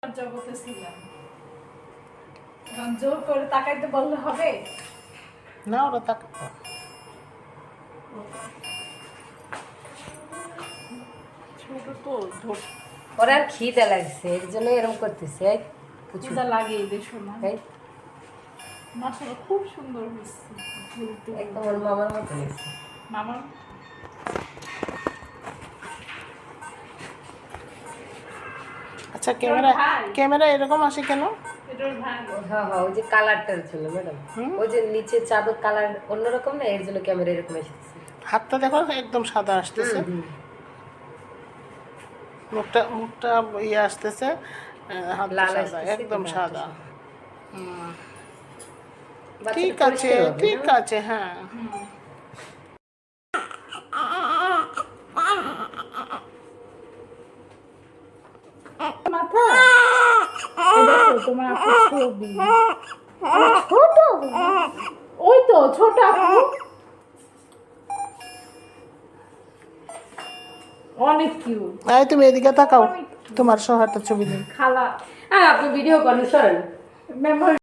জগতে ছিলাম, এখন জোর করে তাকাইতে বললে হবে না? ওরা তাকাবো ছোট তো ধর ওরা আর খিদে লাগছে এর জন্য এরকম করতেছে। এই পুচু পূজা লাগিয়ে দে শোনা। এই মাশাআল্লাহ খুব সুন্দর হয়েছে ঝুলতে একদম ওর মামার মতো হয়েছে। মামা। আচ্ছা ক্যামেরা ভাই। ক্যামেরা এরকম আসে কেন? এটার ভাই হ্যাঁ হ্যাঁ, ওই যে কালারটার জন্য ম্যাডাম, ওই যে নিচে চাদর কালার অন্যরকম না, এর জন্য ক্যামেরা এরকম এসেছে। হাতটা দেখো একদম সাদা আসতেছে, মুখটা ইয়ে আসতেছে, হাতটা লাল সাদা, আসতেছে, একদম কিন্তু সাদা। বাচ্চাটা ঠিক আছে, পরিষ্কার হবে ঠিক না? আছে, হ্যাঁ। মাথা এই দেখো তোমার আপু ছবি ছোট, ওই তো ছোট আপু অনেক কিউট। এই তুমি এদিকে তাকাও, তোমার সহ একটা ছবি দিন। খালা আপনি ভিডিও করেন, সরেন। মেমোরি